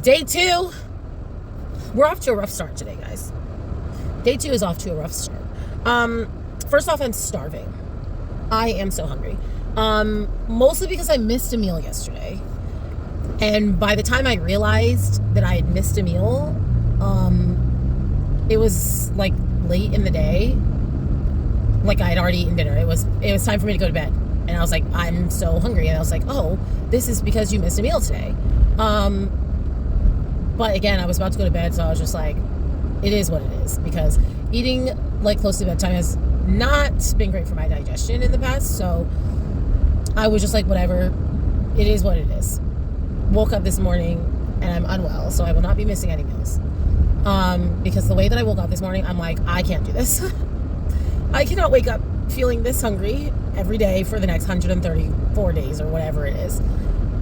Day 2. We're off to a rough start today, guys. Day 2 is off to a rough start. First off, I'm starving. I am so hungry. Mostly because I missed a meal yesterday. And by the time I realized that I had missed a meal, it was like late in the day. Like I had already eaten dinner. It was time for me to go to bed. And I was like, I'm so hungry. And I was like, oh, this is because you missed a meal today. But again, I was about to go to bed, so I was just like, it is what it is. Because eating like close to bedtime has not been great for my digestion in the past. So I was just like, whatever, it is what it is. Woke up this morning and I'm unwell, so I will not be missing any meals. Because the way that I woke up this morning, I'm like, I can't do this. I cannot wake up feeling this hungry every day for the next 134 days or whatever it is.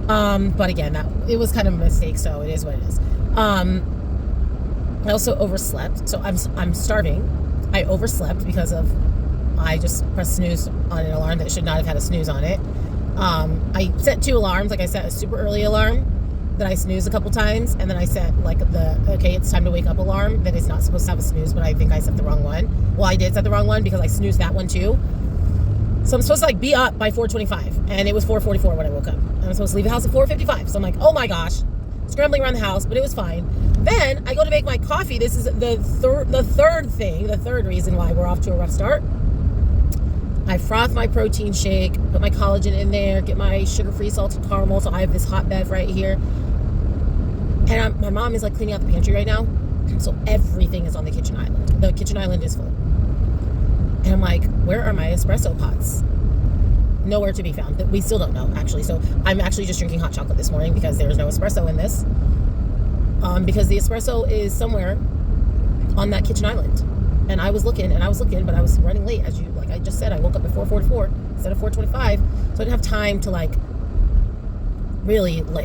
But again, it was kind of a mistake, so it is what it is. I also overslept, so I'm starving. I overslept because I just pressed snooze on an alarm that should not have had a snooze on it. I set 2 alarms. Like I set a super early alarm that I snoozed a couple times, and then I set like okay, it's time to wake up alarm that is not supposed to have a snooze, but I think I set the wrong one. Well, I did set the wrong one because I snoozed that one too. So I'm supposed to like be up by 4:25, and it was 4:44 when I woke up. I'm supposed to leave the house at 4:55. So I'm like, oh my gosh, scrambling around the house, but it was fine. Then I go to make my coffee. This is the third reason why we're off to a rough start. I froth my protein shake, put my collagen in there, get my sugar-free salted caramel. So I have this hot bev right here. And my mom is like cleaning out the pantry right now. So everything is on the kitchen island. The kitchen island is full. And I'm like, where are my espresso pots? Nowhere to be found. We still don't know, actually. So I'm actually just drinking hot chocolate this morning because there's no espresso in this. Because the espresso is somewhere on that kitchen island. And I was looking, but I was running late. Like I just said, I woke up at 4:44 instead of 4:25. So I didn't have time to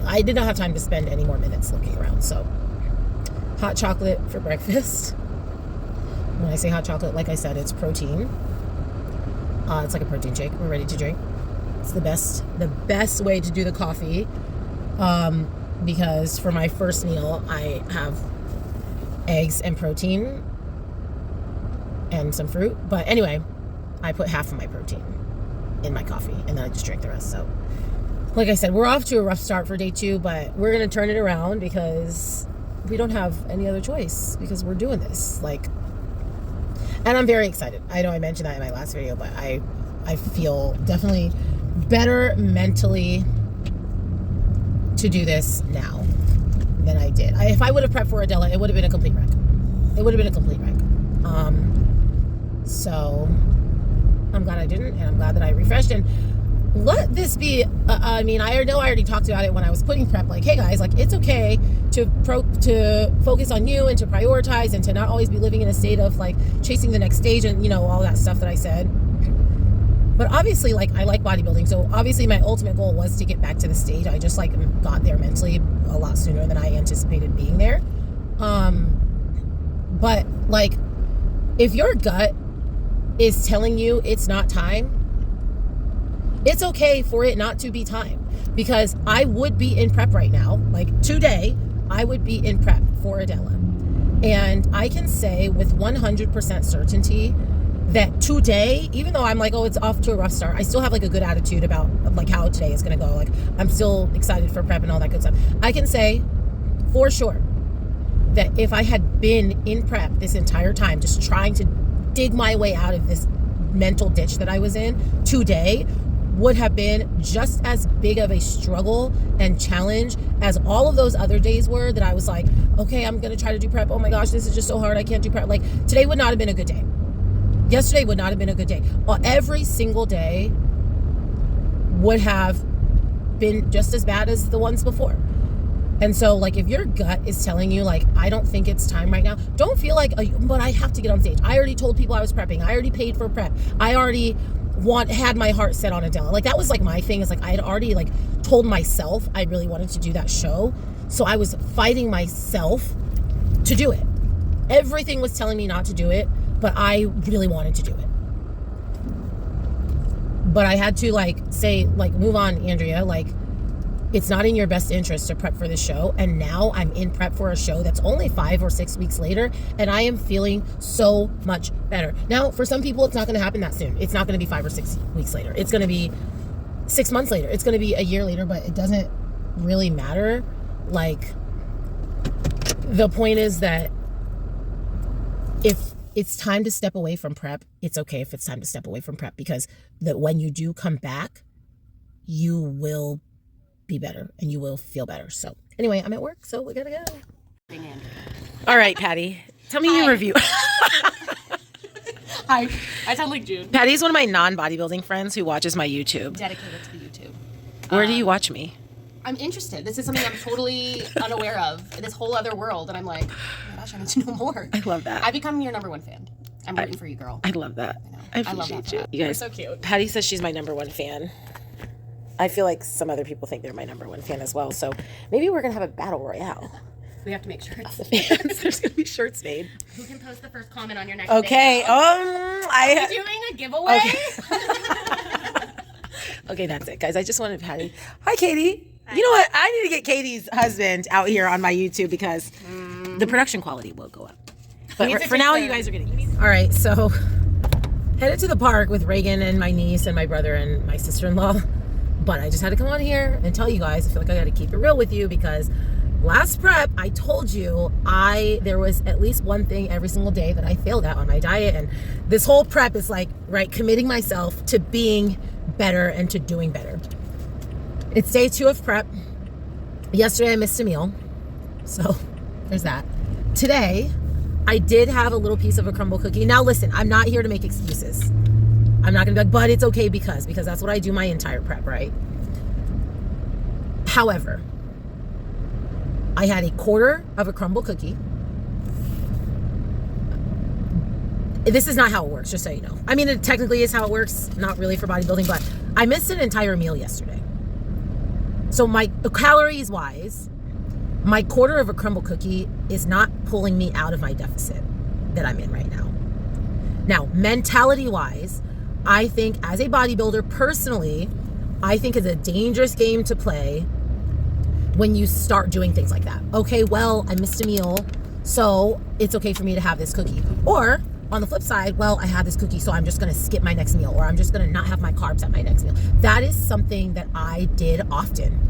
I did not have time to spend any more minutes looking around. So hot chocolate for breakfast. When I say hot chocolate, like I said, it's protein. It's like a protein shake. We're ready to drink. It's the best way to do the coffee. Because for my first meal, I have eggs and protein and some fruit. But anyway, I put half of my protein in my coffee and then I just drink the rest. So like I said, we're off to a rough start for day 2, but we're going to turn it around because we don't have any other choice because we're doing this. And I'm very excited. I know I mentioned that in my last video, but I feel definitely better mentally to do this now than I did. If I would have prepped for Adela, it would have been a complete wreck. So I'm glad I didn't, and I'm glad that I refreshed. And let this be, I know I already talked about it when I was putting prep, like, hey guys, like, it's okay to focus on you and to prioritize and to not always be living in a state of like chasing the next stage and, all that stuff that I said. But obviously, like, I like bodybuilding. So obviously my ultimate goal was to get back to the stage. I just got there mentally a lot sooner than I anticipated being there. But like, if your gut is telling you it's not time, it's okay for it not to be time, because I would be in prep right now. Like today, I would be in prep for Adela. And I can say with 100% certainty that today, even though I'm like, oh, it's off to a rough start, I still have like a good attitude about like how today is going to go. Like I'm still excited for prep and all that good stuff. I can say for sure that if I had been in prep this entire time, just trying to dig my way out of this mental ditch that I was in, today would have been just as big of a struggle and challenge as all of those other days were that I was like, okay, I'm going to try to do prep. Oh my gosh, this is just so hard. I can't do prep. Like today would not have been a good day. Yesterday would not have been a good day. Well, every single day would have been just as bad as the ones before. And so like, if your gut is telling you like, I don't think it's time right now, don't feel like, but I have to get on stage. I already told people I was prepping. I already paid for prep. I already had my heart set on Adela. Like that was like my thing, is like I had already like told myself I really wanted to do that show. So I was fighting myself to do it. Everything was telling me not to do it, but I really wanted to do it. But I had to like say, like, move on, Andrea. Like, it's not in your best interest to prep for the show. And now I'm in prep for a show that's only 5 or 6 weeks later, and I am feeling so much better. Now, for some people, it's not going to happen that soon. It's not going to be 5 or 6 weeks later. It's going to be 6 months later. It's going to be a year later, but it doesn't really matter. Like, the point is that if it's time to step away from prep, it's okay if it's time to step away from prep, because when you do come back, you will be better and you will feel better. So anyway, I'm at work, so we gotta go. All right, Patty, tell me your review. Hi, I sound like June. Patty's one of my non-bodybuilding friends who watches my YouTube. Dedicated to the YouTube. Where do you watch me? I'm interested. This is something I'm totally unaware of. This whole other world, and I'm like, oh my gosh, I need to know more. I love that. I become your number one fan. I'm rooting for you, girl. I love that. I appreciate love that. you. You guys, You're so cute. Patty says she's my number one fan. I feel like some other people think they're my number one fan as well. So maybe we're gonna have a battle royale. We have to make shirts. The fans. There's gonna be shirts made. Who can post the first comment on your next Okay. video? Are we doing a giveaway? Okay. Okay, that's it, guys. I just wanted Patty. Hi, Katie. You know what? I need to get Katie's husband out here on my YouTube because the production quality will go up. But for now, you guys are getting this. All right, so headed to the park with Reagan and my niece and my brother and my sister-in-law. But I just had to come on here and tell you guys, I feel like I got to keep it real with you, because last prep, I told you there was at least one thing every single day that I failed at on my diet. And this whole prep is like, right, committing myself to being better and to doing better. It's day 2 of prep. Yesterday I missed a meal, so there's that. Today, I did have a little piece of a crumble cookie. Now listen, I'm not here to make excuses. I'm not gonna be like, but it's okay because that's what I do my entire prep, right? However, I had a quarter of a crumble cookie. This is not how it works, just so you know. I mean, it technically is how it works, not really for bodybuilding, but I missed an entire meal yesterday. So my calories wise, my quarter of a crumble cookie is not pulling me out of my deficit that I'm in right now. Now, mentality wise, I think as a bodybuilder, personally, I think it's a dangerous game to play when you start doing things like that. Okay, well, I missed a meal, so it's okay for me to have this cookie. Or on the flip side, well, I had this cookie, so I'm just gonna skip my next meal, or I'm just gonna not have my carbs at my next meal. That is something that I did often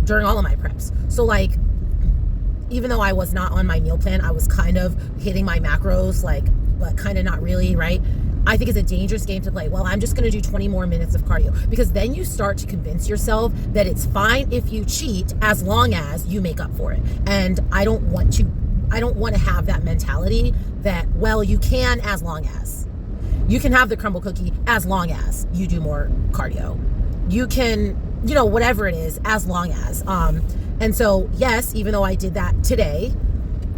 during all of my preps. So like, even though I was not on my meal plan, I was kind of hitting my macros, like, but kind of not really, right? I think it's a dangerous game to play. Well, I'm just gonna do 20 more minutes of cardio, because then you start to convince yourself that it's fine if you cheat as long as you make up for it. And I don't want to have that mentality that, well, you can as long as. You can have the crumble cookie as long as you do more cardio. You can, whatever it is, as long as. And so, yes, even though I did that today,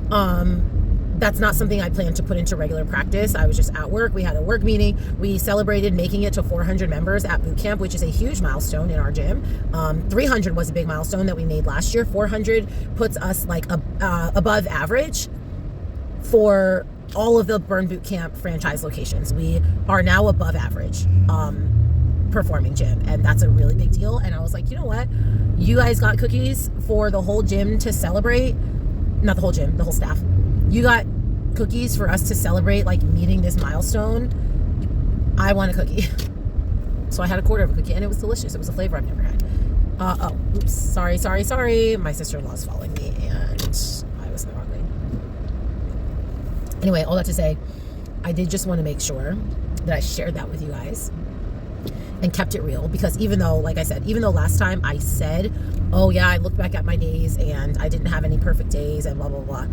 that's not something I plan to put into regular practice. I was just at work. We had a work meeting. We celebrated making it to 400 members at boot camp, which is a huge milestone in our gym. 300 was a big milestone that we made last year. 400 puts us like above average for all of the Burn Boot Camp franchise locations. We are now above average performing gym, and that's a really big deal. And I was like, you know what? You guys got cookies for the whole gym to celebrate. Not the whole gym, the whole staff. You got cookies for us to celebrate, like, meeting this milestone. I want a cookie. So I had a quarter of a cookie, and it was delicious. It was a flavor I've never had. Oops. Sorry. My sister-in-law's following me, and I was in the wrong lane. Anyway, all that to say, I did just want to make sure that I shared that with you guys and kept it real, because even though, like I said, even though last time I said, oh yeah, I looked back at my days and I didn't have any perfect days and blah, blah, blah.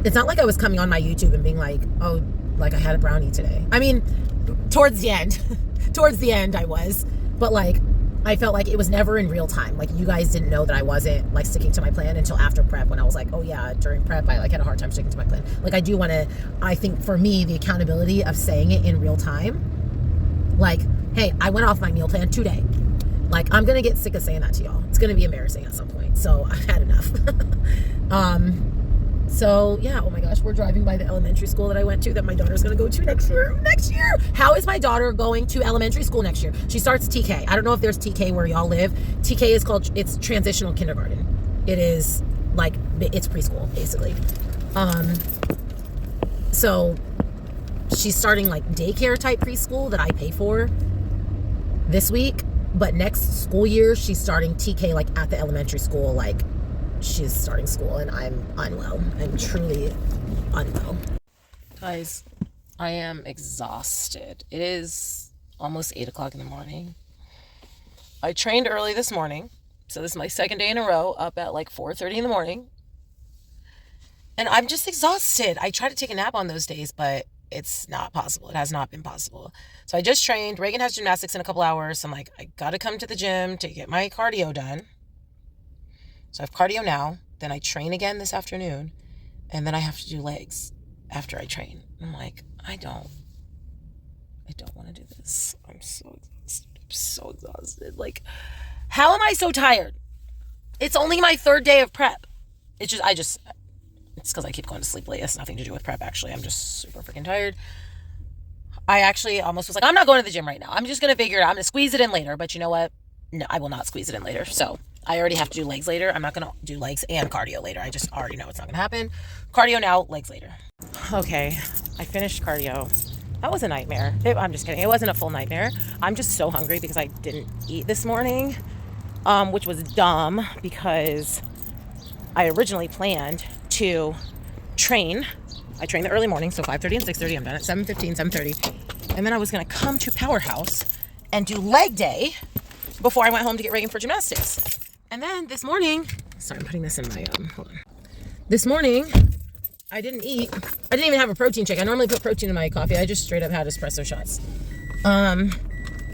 It's not like I was coming on my YouTube and being like, oh, like I had a brownie today. I mean, towards the end I was, but like, I felt like it was never in real time. Like, you guys didn't know that I wasn't like sticking to my plan until after prep, when I was like, oh yeah, during prep, I like had a hard time sticking to my plan. Like, I do want to, I think for me, the accountability of saying it in real time, like, hey, I went off my meal plan today. Like, I'm going to get sick of saying that to y'all. It's going to be embarrassing at some point. So I've had enough. So yeah, oh my gosh, we're driving by the elementary school that I went to that my daughter's gonna go to next year. How is my daughter going to elementary school next year? She starts TK. I don't know if there's TK where y'all live. TK is called, it's transitional kindergarten. It is like, it's preschool basically. So she's starting like daycare type preschool that I pay for this week, but next school year she's starting TK like at the elementary school, like she's starting school, and I'm unwell. I'm truly unwell. Guys, I am exhausted. It is almost 8 o'clock in the morning. I trained early this morning, so this is my second day in a row up at like 4:30 in the morning. And I'm just exhausted. I try to take a nap on those days, but it's not possible. It has not been possible. So I just trained. Reagan has gymnastics in a couple hours. So I'm like, I got to come to the gym to get my cardio done. So I have cardio now. Then I train again this afternoon. And then I have to do legs after I train. I'm like, I don't want to do this. I'm so exhausted. Like, how am I so tired? It's only my third day of prep. It's because I keep going to sleep late. It has nothing to do with prep, actually. I'm just super freaking tired. I actually almost was like, I'm not going to the gym right now. I'm just going to figure it out. I'm going to squeeze it in later. But you know what? No, I will not squeeze it in later. So I already have to do legs later. I'm not going to do legs and cardio later. I just already know it's not going to happen. Cardio now, legs later. Okay, I finished cardio. That was a nightmare. I'm just kidding. It wasn't a full nightmare. I'm just so hungry because I didn't eat this morning, which was dumb because I originally planned to train. I train the early morning, so 5:30 and 6:30. I'm done at 7:15, 7:30. And then I was going to come to Powerhouse and do leg day before I went home to get Reagan for gymnastics. And then this morning, sorry, I'm putting this in my, hold on. This morning, I didn't eat. I didn't even have a protein shake. I normally put protein in my coffee. I just straight up had espresso shots.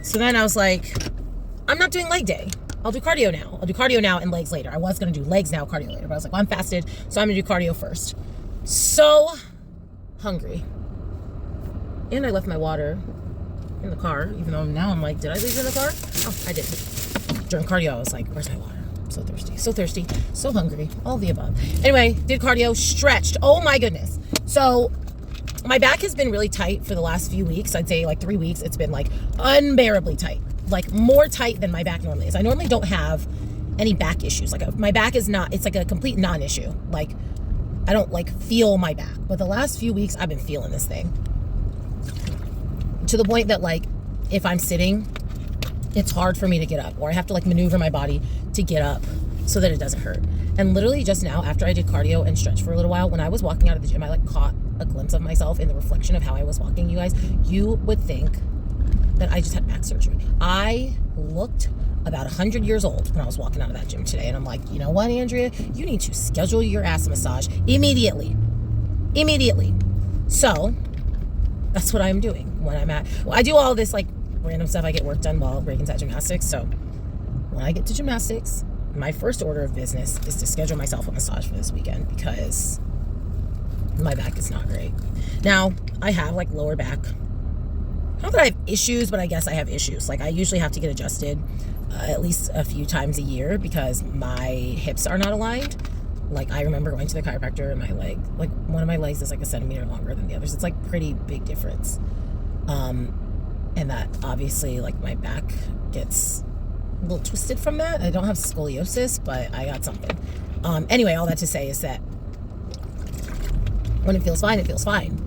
So then I was like, I'm not doing leg day. I'll do cardio now. I'll do cardio now and legs later. I was going to do legs now, cardio later. But I was like, well, I'm fasted, so I'm going to do cardio first. So hungry. And I left my water in the car, even though now I'm like, did I leave it in the car? Oh, I didn't. During cardio, I was like, where's my water? I'm so thirsty, so hungry, all the above. Anyway, did cardio, stretched. Oh my goodness. So my back has been really tight for the last few weeks. I'd say like 3 weeks. It's been like unbearably tight. Like more tight than my back normally is. I normally don't have any back issues. Like my back is not, it's like a complete non-issue. Like I don't like feel my back, but the last few weeks I've been feeling this thing to the point that like if I'm sitting, it's hard for me to get up, or I have to like maneuver my body to get up so that it doesn't hurt. And literally just now, after I did cardio and stretched for a little while, when I was walking out of the gym, I like caught a glimpse of myself in the reflection of how I was walking. You guys, you would think that I just had back surgery. I looked about 100 years old when I was walking out of that gym today. And I'm like, you know what, Andrea? You need to schedule your ass massage immediately. So that's what I'm doing when I'm at, well, I do all this like random stuff. I get work done while Reagan's at gymnastics. So when I get to gymnastics, my first order of business is to schedule myself a massage for this weekend because my back is not great. Now, I have like lower back. Not that I have issues, but I guess I have issues. Like I usually have to get adjusted at least a few times a year because my hips are not aligned. Like I remember going to the chiropractor and my leg, like one of my legs is like a centimeter longer than the others. It's like pretty big difference. And that obviously like my back gets a little twisted from that. I don't have scoliosis, but I got something. Anyway, all that to say is that when it feels fine, it feels fine.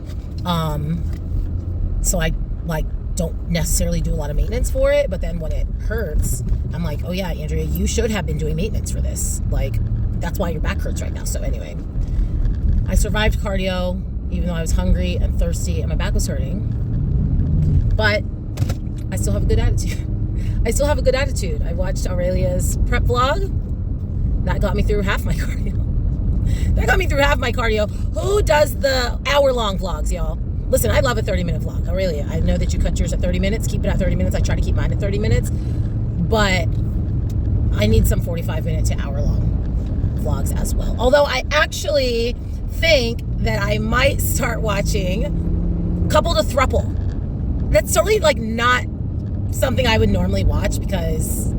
So I like don't necessarily do a lot of maintenance for it, but then when it hurts, I'm like, oh yeah, Andrea, you should have been doing maintenance for this. Like that's why your back hurts right now. So anyway, I survived cardio, even though I was hungry and thirsty and my back was hurting, but I still have a good attitude. I watched Aurelia's prep vlog. That got me through half my cardio. Who does the hour-long vlogs, y'all? Listen, I love a 30-minute vlog. Aurelia, I know that you cut yours at 30 minutes. Keep it at 30 minutes. I try to keep mine at 30 minutes. But I need some 45-minute to hour-long vlogs as well. Although I actually think that I might start watching Couple to Thruple. That's totally like not something I would normally watch because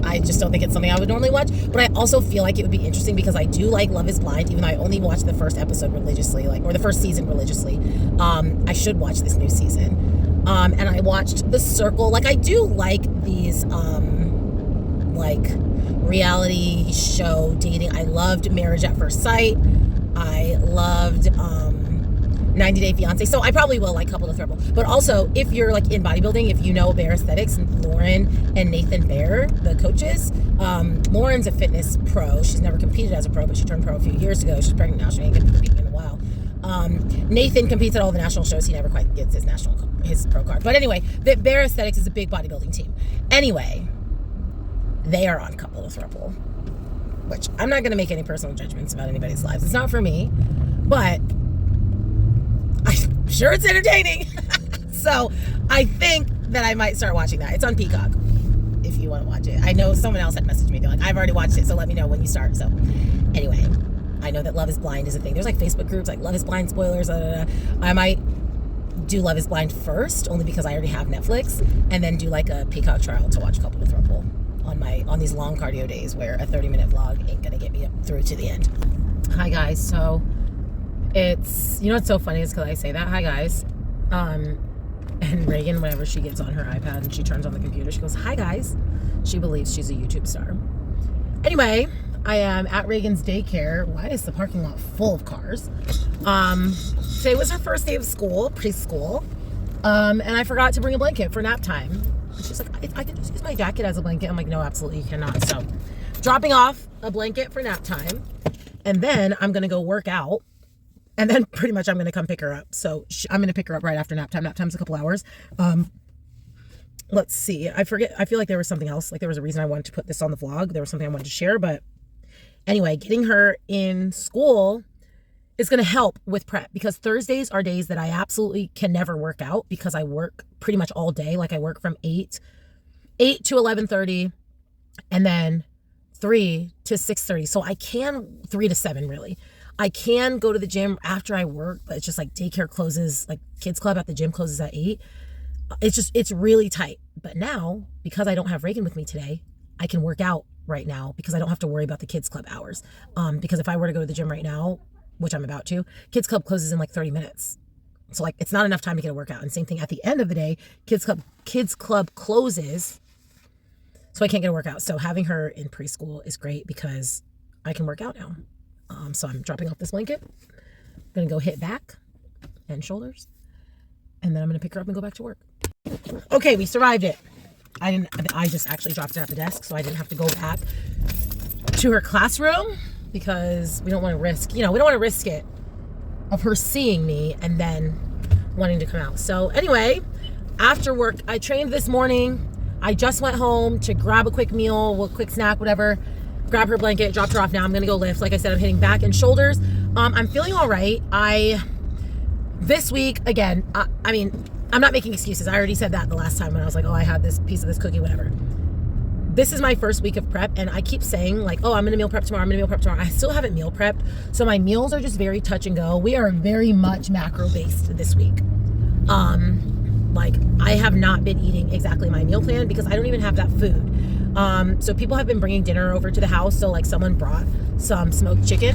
I just don't think it's something I would normally watch. But I also feel like it would be interesting because I do like Love is Blind, even though I only watched the first episode religiously, or the first season religiously. I should watch this new season. And I watched The Circle. I do like these, reality show dating. I loved Marriage at First Sight. I loved 90 Day Fiance. So I probably will like Couple to Throuple. But also, if you're in bodybuilding, if you know Bear Aesthetics, and Lauren and Nathan Bear, the coaches, Lauren's a fitness pro. She's never competed as a pro, but she turned pro a few years ago. She's pregnant now. She ain't gonna compete in a while. Nathan competes at all the national shows. He never quite gets his pro card. But anyway, Bear Aesthetics is a big bodybuilding team. Anyway, they are on Couple to Throuple, which I'm not going to make any personal judgments about anybody's lives. It's not for me, but I'm sure it's entertaining. So I think that I might start watching that. It's on Peacock if you want to watch it. I know someone else had messaged me. They're like, I've already watched it, so let me know when you start. So anyway, I know that Love is Blind is a thing. There's Facebook groups like Love is Blind spoilers. I might do Love is Blind first, only because I already have Netflix, and then do a Peacock trial to watch Couple to Throuple on these long cardio days where a 30-minute vlog ain't gonna get me up through to the end. Hi guys, so it's, what's so funny is because I say that, hi guys, and Reagan, whenever she gets on her iPad and she turns on the computer, she goes, hi guys. She believes she's a YouTube star. Anyway, I am at Reagan's daycare. Why is the parking lot full of cars? Today was her first day of school, preschool, and I forgot to bring a blanket for nap time. She's like, I can just use my jacket as a blanket. I'm like, no, absolutely you cannot. So dropping off a blanket for nap time, and then I'm going to go work out, and then pretty much I'm going to come pick her up. So I'm going to pick her up right after nap time. Nap time's a couple hours. Let's see. I forget. I feel like there was something else. There was a reason I wanted to put this on the vlog. There was something I wanted to share. But anyway, getting her in school is going to help with prep, because Thursdays are days that I absolutely can never work out because I work pretty much all day. I work from 8 to 11:30 and then 3 to 6:30. So I can 3 to 7 really. I can go to the gym after I work, but it's just daycare closes, kids club at the gym closes at 8. It's really tight. But now, because I don't have Reagan with me today, I can work out right now because I don't have to worry about the kids club hours. Because if I were to go to the gym right now, which I'm about to, kids club closes in 30 minutes. So it's not enough time to get a workout. And same thing at the end of the day, kids club closes. So I can't get a workout. So having her in preschool is great because I can work out now. So I'm dropping off this blanket. I'm going to go hit back and shoulders. And then I'm going to pick her up and go back to work. Okay, we survived it. I just actually dropped it at the desk, so I didn't have to go back to her classroom because we don't want to risk, we don't want to risk it of her seeing me and then wanting to come out. So anyway, after work, I trained this morning. I just went home to grab a quick meal, a quick snack, whatever, grab her blanket, dropped her off. Now I'm going to go lift. Like I said, I'm hitting back and shoulders. I'm feeling all right. This week, again, I mean, I'm not making excuses. I already said that the last time when I was like, oh, I had this piece of this cookie, whatever. This is my first week of prep, and I keep saying oh, I'm going to meal prep tomorrow. I'm going to meal prep tomorrow. I still haven't meal prepped, so my meals are just very touch and go. We are very much macro based this week. I have not been eating exactly my meal plan because I don't even have that food. So people have been bringing dinner over to the house. So someone brought some smoked chicken.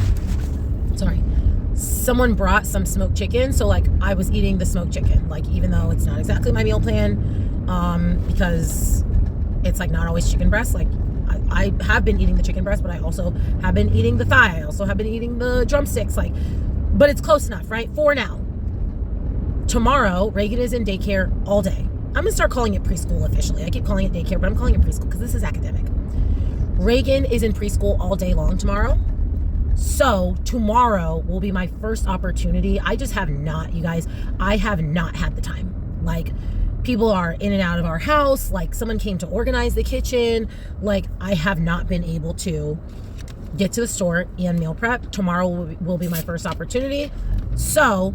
Someone brought some smoked chicken. So I was eating the smoked chicken, even though it's not exactly my meal plan, because it's not always chicken breast. I have been eating the chicken breast, but I also have been eating the thigh. I also have been eating the drumsticks. But it's close enough, right? For now. Tomorrow, Reagan is in daycare all day. I'm going to start calling it preschool officially. I keep calling it daycare, but I'm calling it preschool because this is academic. Reagan is in preschool all day long tomorrow. So tomorrow will be my first opportunity. I just have not, you guys, I have not had the time. People are in and out of our house. Someone came to organize the kitchen. I have not been able to get to the store and meal prep. Tomorrow will be my first opportunity. So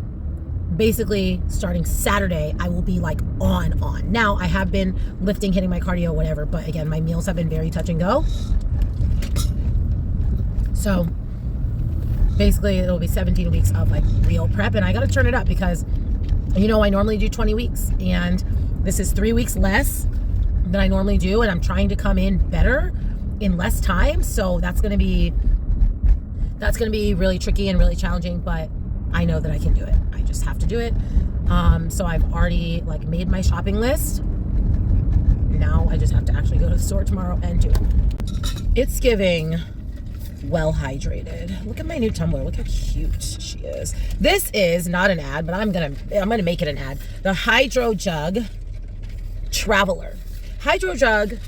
basically starting Saturday, I will be on. Now I have been lifting, hitting my cardio, whatever. But again, my meals have been very touch and go. So basically it'll be 17 weeks of real prep, and I got to turn it up because I normally do 20 weeks and this is 3 weeks less than I normally do, and I'm trying to come in better in less time. So that's going to be really tricky and really challenging, but I know that I can do it. I just have to do it. So I've already like made my shopping list. Now I just have to actually go to the store tomorrow and do it. It's giving well hydrated. Look at my new tumbler. Look how cute she is. This is not an ad, but I'm gonna make it an ad. The Hydro Jug Traveler. Hydro Jug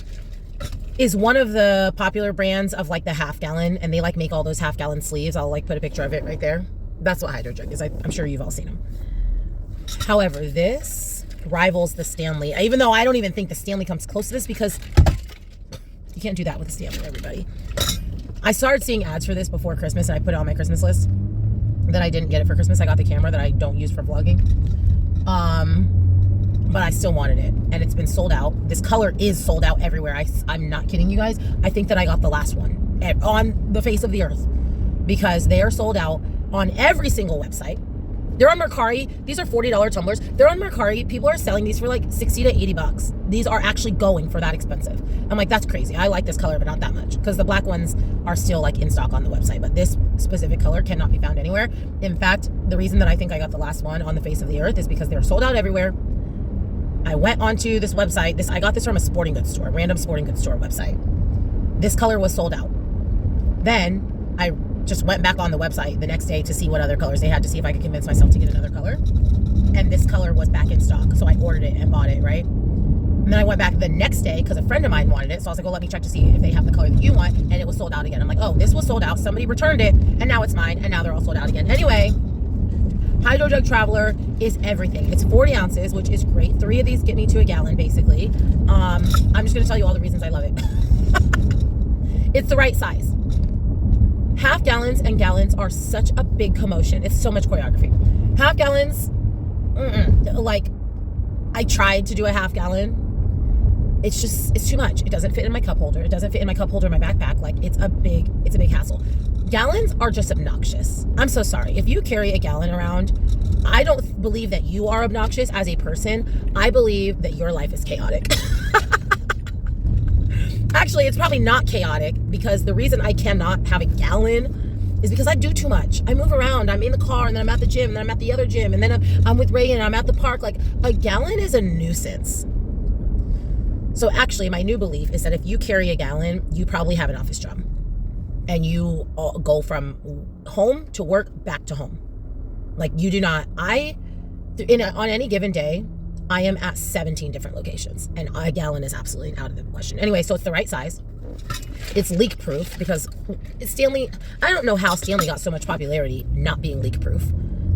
is one of the popular brands of like the half gallon, and they like make all those half gallon sleeves. I'll like put a picture of it right there. That's what Hydro Jug is. I'm sure you've all seen them. However, this rivals the Stanley, even though I don't even think the Stanley comes close to this, because you can't do that with the Stanley, everybody. I started seeing ads for this before Christmas, and I put it on my Christmas list. Then I didn't get it for Christmas. I got the camera that I don't use for vlogging. But I still wanted it, and it's been sold out. This color is sold out everywhere. I'm not kidding you guys. I think that I got the last one on the face of the earth, because they are sold out on every single website. They're on Mercari. These are $40 tumblers. They're on Mercari. People are selling these for like 60 to 80 bucks. These are actually going for that expensive. I'm like, that's crazy. I like this color, but not that much, because the black ones are still like in stock on the website, but this specific color cannot be found anywhere. In fact, the reason that I think I got the last one on the face of the earth is because they're sold out everywhere. I went onto this website. I got this from a sporting goods store, random sporting goods store website. This color was sold out. Then I just went back on the website the next day to see what other colors they had, to see if I could convince myself to get another color. And this color was back in stock. So I ordered it and bought it, right? And then I went back the next day because a friend of mine wanted it. So I was like, well, let me check to see if they have the color that you want. And it was sold out again. I'm like, oh, this was sold out. Somebody returned it, and now it's mine. And now they're all sold out again. Anyway, Hydro Jug Traveler is everything. It's 40 ounces, which is great. 3 of these get me to a gallon, basically. I'm just going to tell you all the reasons I love it. It's the right size. Half gallons and gallons are such a big commotion. It's so much choreography. Half gallons, like, I tried to do a half gallon. It's too much. It doesn't fit in my cup holder. It doesn't fit in my cup holder in my backpack. Like, it's a big hassle. Gallons are just obnoxious. I'm so sorry. If you carry a gallon around, I don't believe that you are obnoxious as a person. I believe that your life is chaotic. Actually, it's probably not chaotic, because the reason I cannot have a gallon is because I do too much. I move around. I'm in the car, and then I'm at the gym, and then I'm at the other gym, and then I'm with Ray, and I'm at the park. Like, a gallon is a nuisance. So actually, my new belief is that if you carry a gallon, you probably have an office job, and you go from home to work back to home. Like, you do not. On any given day, I am at 17 different locations, and a gallon is absolutely out of the question. Anyway, so it's the right size. It's leak proof, because Stanley, I don't know how Stanley got so much popularity not being leak proof,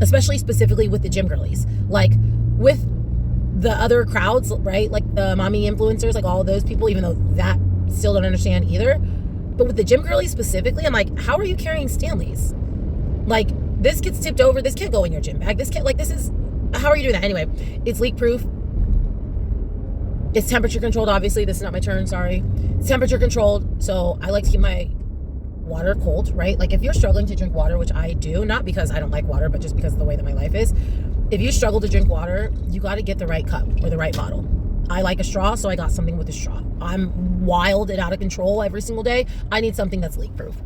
especially specifically with the gym girlies. Like, with the other crowds, right? Like the mommy influencers, like all of those people, even though that still don't understand either. But with the gym girlies specifically, I'm like, how are you carrying Stanleys? Like, this gets tipped over. This can't go in your gym bag. How are you doing that? Anyway, it's leak proof. It's temperature controlled, obviously. This is not my turn, sorry. It's temperature controlled, so I like to keep my water cold, right? Like, if you're struggling to drink water, which I do, not because I don't like water, but just because of the way that my life is. If you struggle to drink water, you got to get the right cup or the right bottle. I like a straw, so I got something with a straw. I'm wild and out of control every single day. I need something that's leak proof.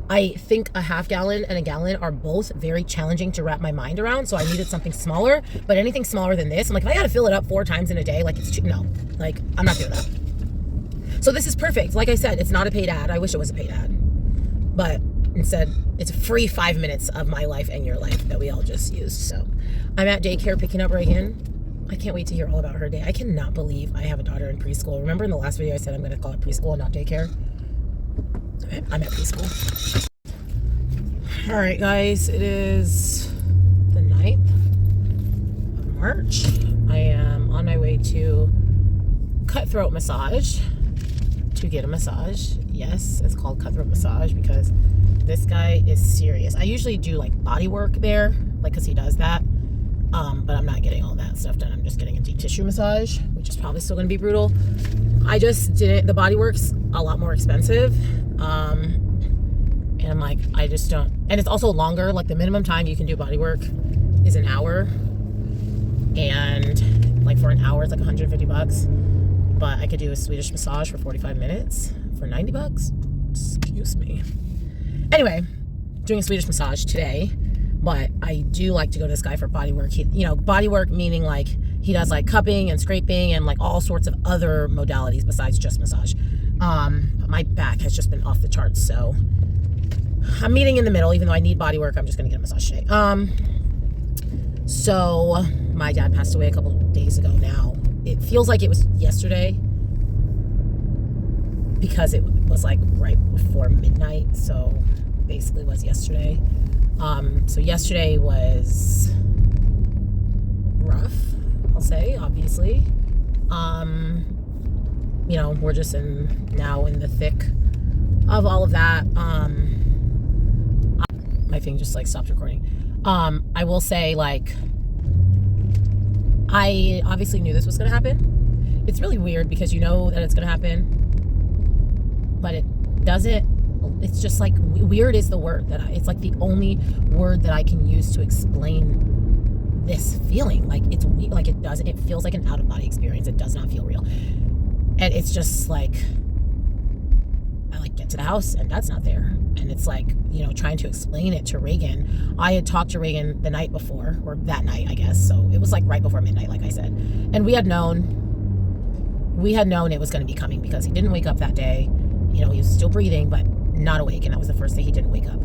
I think a half gallon and a gallon are both very challenging to wrap my mind around, so I needed something smaller. But anything smaller than this, I'm like, if I gotta fill it up 4 times in a day, like, it's too, no. Like, I'm not doing that. So this is perfect. Like I said, it's not a paid ad. I wish it was a paid ad. But instead, it's a free 5 minutes of my life and your life that we all just used. So I'm at daycare picking up Reagan. I can't wait to hear all about her day. I cannot believe I have a daughter in preschool. Remember in the last video I said I'm gonna call it preschool and not daycare? I'm at preschool. All right, guys, it is the 9th of March. I am on my way to Cutthroat Massage to get a massage. Yes, it's called Cutthroat Massage because this guy is serious. I usually do like body work there, like, because he does that. But I'm not getting all that stuff done. I'm just getting a deep tissue massage, which is probably still going to be brutal. I just didn't, the body work's a lot more expensive. And I'm like, I just don't, and it's also longer. Like, the minimum time you can do body work is an hour. And like, for an hour, it's like $150. But I could do a Swedish massage for 45 minutes for $90. Excuse me. Anyway, doing a Swedish massage today, but I do like to go to this guy for body work. Body work meaning like he does like cupping and scraping and like all sorts of other modalities besides just massage. But my back has just been off the charts, so I'm meeting in the middle. Even though I need body work, I'm just gonna get a massage today. So my dad passed away a couple of days ago now. It feels like it was yesterday because it was like right before midnight, so basically was yesterday. So yesterday was rough, I'll say, obviously. We're just now in the thick of all of that. My thing just like stopped recording. I will say, like, I obviously knew this was going to happen. It's really weird because you know that it's going to happen, but it doesn't. It's just like, weird is the word it's like the only word that I can use to explain this feeling. Like, it's like it feels like an out of body experience. It does not feel real. And it's just like, I like get to the house and Dad's not there. And it's like, trying to explain it to Reagan. I had talked to Reagan the night before, or that night, I guess. So it was like right before midnight, like I said. And we had known it was going to be coming because he didn't wake up that day. He was still breathing, but not awake. And that was the first day he didn't wake up.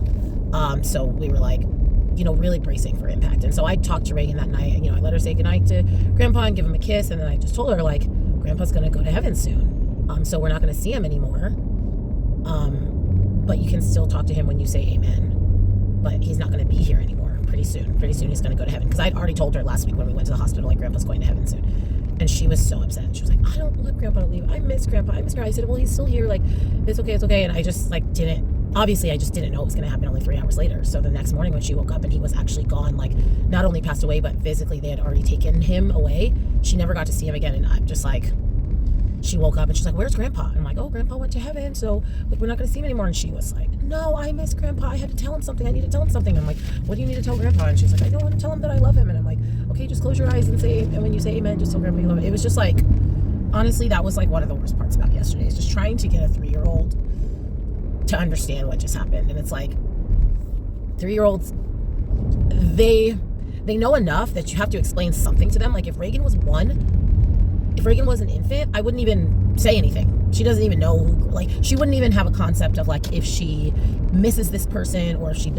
So we were like, really bracing for impact. And so I talked to Reagan that night, and, I let her say goodnight to Grandpa and give him a kiss. And then I just told her, like, Grandpa's going to go to heaven soon. So we're not going to see him anymore. But you can still talk to him when you say amen. But he's not going to be here anymore pretty soon. Pretty soon he's going to go to heaven. Because I'd already told her last week when we went to the hospital, like, Grandpa's going to heaven soon. And she was so upset. She was like, I don't want Grandpa to leave. I miss Grandpa. I miss Grandpa. I said, well, he's still here. Like, it's okay. It's okay. And I just, like, obviously I just didn't know it was going to happen only 3 hours later. So the next morning when she woke up and he was actually gone, like, not only passed away, but physically they had already taken him away. She never got to see him again. And I'm just like, she woke up and she's like, where's Grandpa? And I'm like, oh, Grandpa went to heaven, so like, we're not going to see him anymore. And she was like, no, I miss Grandpa. I had to tell him something. I need to tell him something. I'm like, what do you need to tell Grandpa? And she's like, I don't want to tell him that I love him. And I'm like, okay, just close your eyes and when you say amen, just tell Grandpa you love him. It was just like, honestly, that was like one of the worst parts about yesterday, is just trying to get a 3-year-old to understand what just happened. And it's like, 3-year-olds, they know enough that you have to explain something to them. Like, if Reagan was an infant, I wouldn't even say anything. She doesn't even know, like, she wouldn't even have a concept of, like, if she misses this person, or if she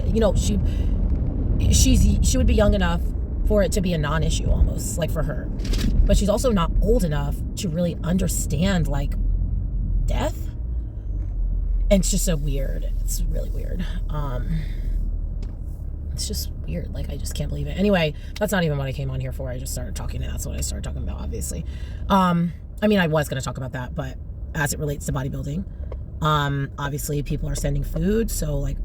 would be young enough for it to be a non-issue almost, like, for her. But she's also not old enough to really understand, like, death. And it's just so weird. It's really weird. It's just weird. Like, I just can't believe it. Anyway, that's not even what I came on here for. I just started talking, and that's what I started talking about, obviously. I was going to talk about that, but as it relates to bodybuilding, obviously people are sending food. So, like,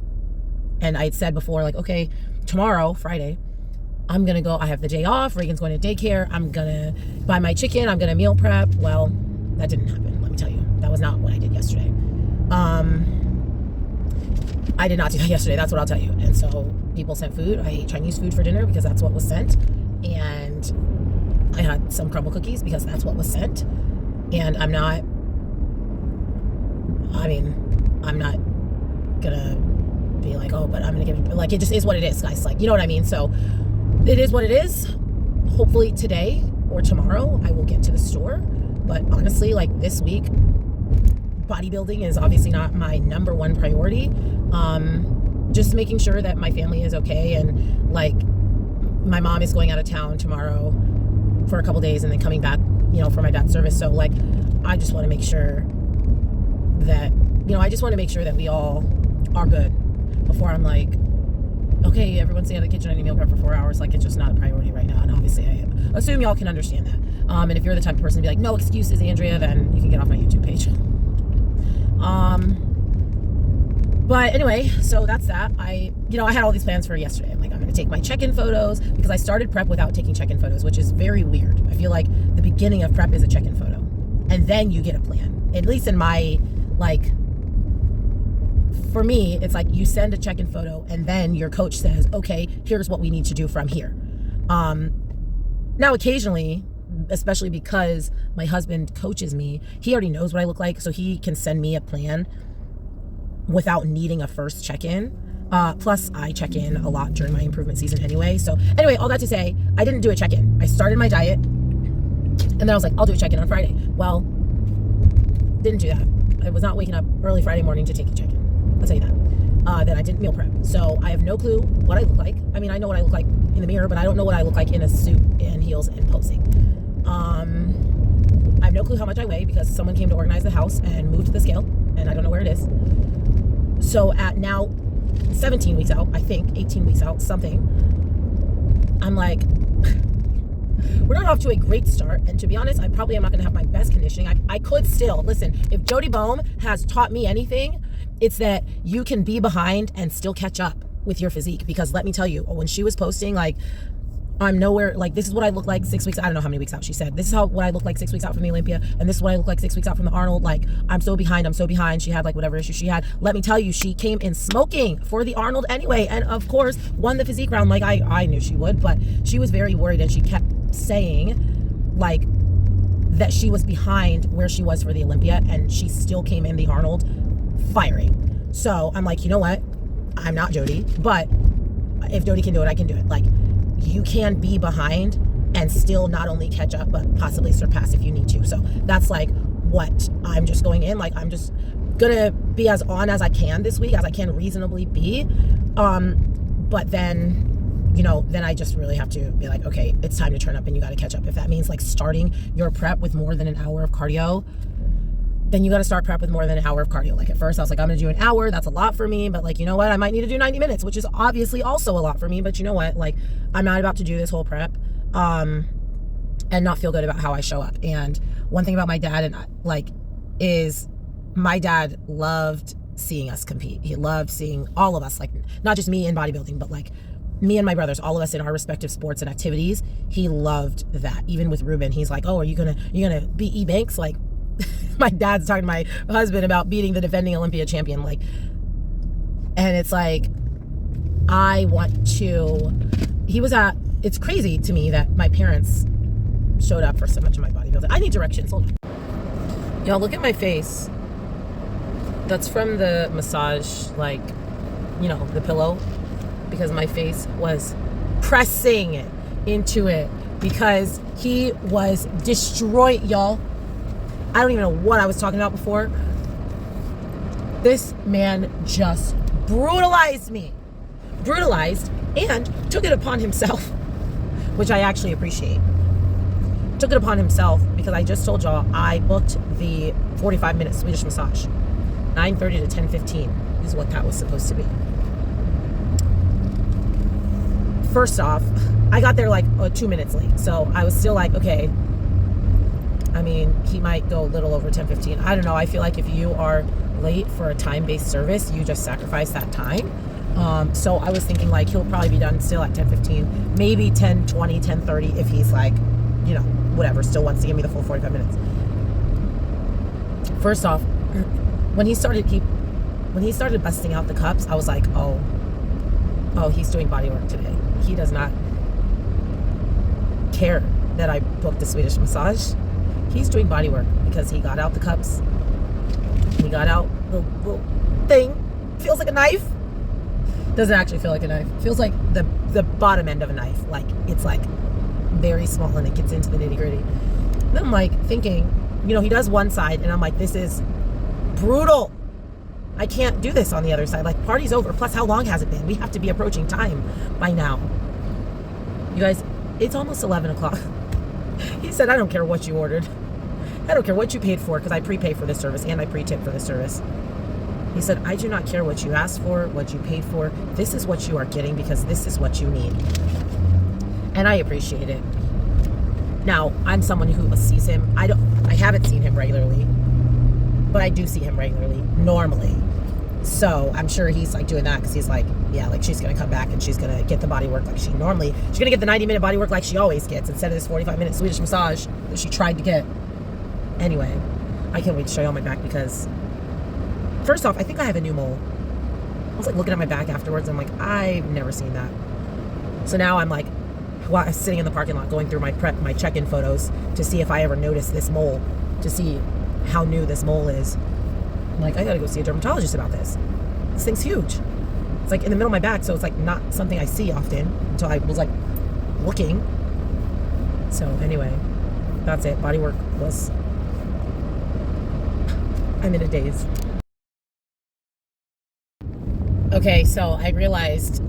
and I had said before, like, okay, tomorrow, Friday, I'm going to go. I have the day off. Reagan's going to daycare. I'm going to buy my chicken. I'm going to meal prep. Well, that didn't happen. Let me tell you. That was not what I did yesterday. I did not do that yesterday. That's what I'll tell you. And so people sent food. I ate Chinese food for dinner because that's what was sent. And I had some crumble cookies because that's what was sent. And I'm not gonna be like, oh, but I'm gonna give you, like, it just is what it is, guys. Like, you know what I mean? So it is what it is. Hopefully today or tomorrow I will get to the store. But honestly, like, this week, bodybuilding is obviously not my number one priority. Just making sure that my family is okay, and, like, my mom is going out of town tomorrow for a couple days and then coming back, for my dad's service. So, like, I just want to make sure that, we all are good before I'm like, okay, everyone's staying in the kitchen, I need meal prep for 4 hours. Like, it's just not a priority right now. And obviously I assume y'all can understand that. And if you're the type of person to be like, no excuses, Andrea, then you can get off my YouTube page. But anyway, so that's that. I had all these plans for yesterday. I'm like, I'm going to take my check-in photos, because I started prep without taking check-in photos, which is very weird. I feel like the beginning of prep is a check-in photo, and then you get a plan. At least in my, like, for me, it's like you send a check-in photo, and then your coach says, okay, here's what we need to do from here. Now, occasionally, especially because my husband coaches me. He already knows what I look like, so he can send me a plan without needing a first check-in. Plus, I check in a lot during my improvement season anyway. So anyway, all that to say, I didn't do a check-in. I started my diet, and then I was like, I'll do a check-in on Friday. Well, didn't do that. I was not waking up early Friday morning to take a check-in. I'll tell you that. Then I didn't meal prep. So I have no clue what I look like. I mean, I know what I look like in the mirror, but I don't know what I look like in a suit and heels and posing. I have no clue how much I weigh because someone came to organize the house and moved the scale, and I don't know where it is. So at now 17 weeks out, I think, 18 weeks out, something, I'm like, we're not off to a great start. And to be honest, I probably am not going to have my best conditioning. I could still, listen, if Jody Boehm has taught me anything, it's that you can be behind and still catch up with your physique. Because let me tell you, when she was posting, like, I'm nowhere, like, this is what I look like 6 weeks, I don't know how many weeks out she said. This is what I look like 6 weeks out from the Olympia, and this is what I look like 6 weeks out from the Arnold. Like, I'm so behind. She had, like, whatever issue she had. Let me tell you, she came in smoking for the Arnold anyway, and of course, won the physique round like I knew she would, but she was very worried, and she kept saying, like, that she was behind where she was for the Olympia, and she still came in the Arnold firing. So I'm like, you know what? I'm not Jody, but if Jody can do it, I can do it. Like, you can be behind and still not only catch up, but possibly surpass if you need to. So that's like what I'm just going in. Like, I'm just gonna be as on as I can this week, as I can reasonably be. But then, you know, then I just really have to be like, okay, it's time to turn up and you got to catch up. If that means like starting your prep with more than an hour of cardio, then you got to start prep with more than an hour of cardio. Like, at first I was like, I'm going to do an hour. That's a lot for me. But like, you know what? I might need to do 90 minutes, which is obviously also a lot for me. But you know what? Like, I'm not about to do this whole prep and not feel good about how I show up. And one thing about my dad and like is my dad loved seeing us compete. He loved seeing all of us, like not just me in bodybuilding, but like me and my brothers, all of us in our respective sports and activities. He loved that. Even with Ruben, he's like, oh, are you gonna beat E Banks? Like, my dad's talking to my husband about beating the defending Olympia champion. Like, and it's like, I want to, it's crazy to me that my parents showed up for so much of my bodybuilding. I need directions. Hold on. Y'all, look at my face. That's from the massage, like, you know, the pillow, because my face was pressing into it because he was destroyed, y'all. I don't even know what I was talking about before. This man just brutalized me. Brutalized and took it upon himself, which I actually appreciate. Took it upon himself because I just told y'all I booked the 45-minute Swedish massage. 9:30 to 10:15 is what that was supposed to be. First off, I got there like 2 minutes late. So I was still like, okay, I mean, he might go a little over 10:15. I don't know. I feel like if you are late for a time-based service, you just sacrifice that time. So I was thinking like he'll probably be done still at 10:15, maybe 10:20, 10:30 if he's like, you know, whatever, still wants to give me the full 45 minutes. First off, when he started busting out the cups, I was like, oh, he's doing body work today. He does not care that I booked the Swedish massage. He's doing body work because he got out the cups. He got out the little thing. Feels like a knife. Doesn't actually feel like a knife. Feels like the bottom end of a knife. Like, it's like very small and it gets into the nitty gritty. Then I'm like thinking, you know, he does one side and I'm like, this is brutal. I can't do this on the other side. Like, party's over. Plus, how long has it been? We have to be approaching time by now. You guys, it's almost 11 o'clock. He said, I don't care what you ordered. I don't care what you paid for because I prepay for this service and I pre-tip for this service. He said, I do not care what you asked for, what you paid for. This is what you are getting because this is what you need. And I appreciate it. Now, I'm someone who sees him. I haven't seen him regularly, but I do see him regularly, normally. So I'm sure he's like doing that because he's like, yeah, like she's going to come back and she's going to get the body work like she's going to get the 90-minute body work like she always gets instead of this 45-minute Swedish massage that she tried to get. Anyway, I can't wait to show you all my back because first off, I think I have a new mole. I was like looking at my back afterwards and I'm like, I've never seen that. So now I'm like, while I was sitting in the parking lot going through my check-in photos to see if I ever noticed this mole, to see how new this mole is. I'm like, I gotta go see a dermatologist about this. This thing's huge. It's like in the middle of my back, so it's like not something I see often until I was like looking. So anyway, that's it. Bodywork was, I'm in a daze. Okay, so I realized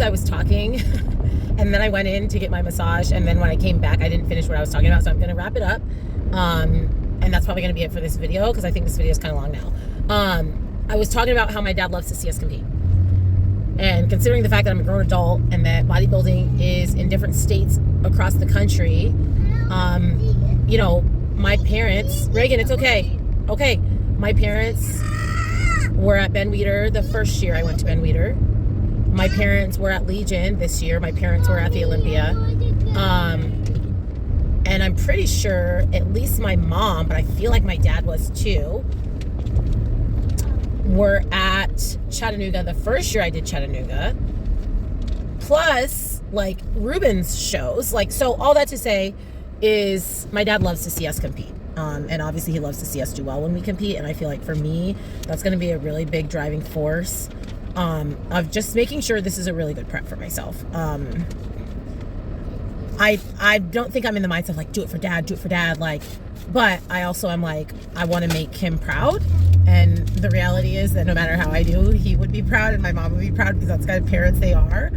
I was talking and then I went in to get my massage, and then when I came back I didn't finish what I was talking about, so I'm gonna wrap it up. And that's probably gonna be it for this video, because I think this video is kind of long now. I was talking about how my dad loves to see us compete. And considering the fact that I'm a grown adult and that bodybuilding is in different states across the country, you know, my parents, Reagan, it's okay. Okay. My parents were at Ben Weeder the first year I went to Ben Weeder. My parents were at Legion this year. My parents were at the Olympia. And I'm pretty sure at least my mom, but I feel like my dad was too, were at Chattanooga the first year I did Chattanooga. Plus, like, Ruben's shows. Like, so all that to say is my dad loves to see us compete. And obviously he loves to see us do well when we compete. And I feel like for me, that's going to be a really big driving force of just making sure this is a really good prep for myself. I don't think I'm in the mindset of like, do it for dad, like, but I also am like, I want to make him proud. And the reality is that no matter how I do, he would be proud and my mom would be proud, because that's the kind of parents they are.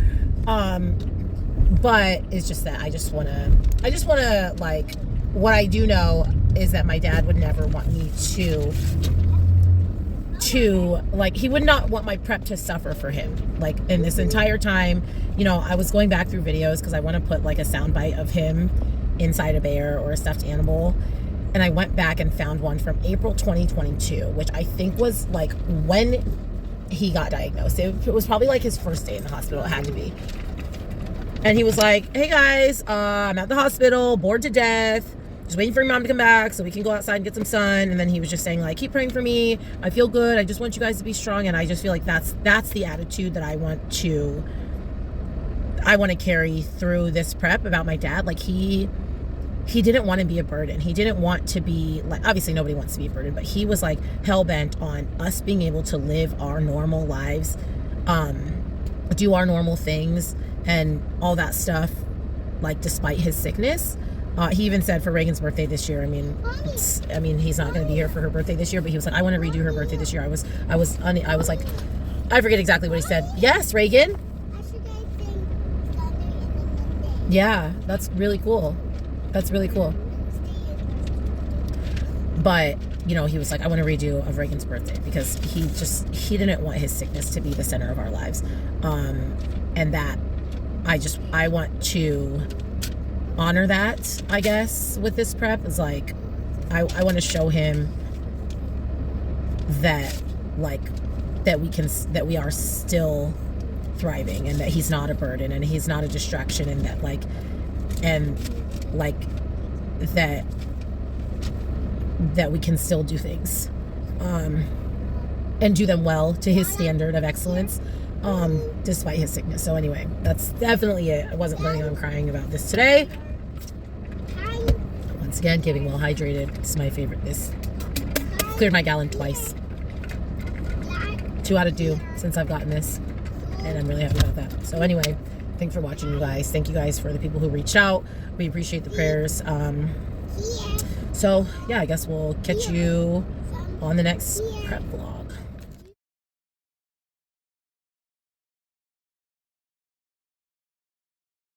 But it's just that I just want to like, what I do know is that my dad would never want me to like, he would not want my prep to suffer for him. Like, in this entire time, you know, I was going back through videos because I want to put like a soundbite of him inside a bear or a stuffed animal. And I went back and found one from April 2022, which I think was like when he got diagnosed. It was probably like his first day in the hospital. It had to be. And he was like, hey guys, I'm at the hospital, bored to death. Just waiting for your mom to come back so we can go outside and get some sun. And then he was just saying like, keep praying for me. I feel good. I just want you guys to be strong. And I just feel like that's the attitude that I want to carry through this prep about my dad. Like, he didn't want to be a burden. He didn't want to be like, obviously nobody wants to be a burden, but he was like hell-bent on us being able to live our normal lives, do our normal things and all that stuff, like, despite his sickness. He even said for Reagan's birthday this year, I mean, he's not going to be here for her birthday this year, but he was like, I want to redo her birthday this year. I was like, I forget exactly what he said. Yes, Reagan. Yeah, that's really cool. That's really cool. But, you know, he was like, I want to redo of Reagan's birthday, because he didn't want his sickness to be the center of our lives. And that I want to honor that, I guess, with this prep. Is like, I want to show him that, like, that we are still thriving, and that he's not a burden and he's not a distraction, and that that we can still do things and do them well to his standard of excellence, despite his sickness. So anyway, that's definitely it. I wasn't planning on crying about this today. Once again, getting well hydrated. It's my favorite. This cleared my gallon twice. 2 out of 2 since I've gotten this, and I'm really happy about that. So anyway, thanks for watching, you guys. Thank you guys for the people who reached out. We appreciate the prayers. So yeah, I guess we'll catch you on the next prep vlog.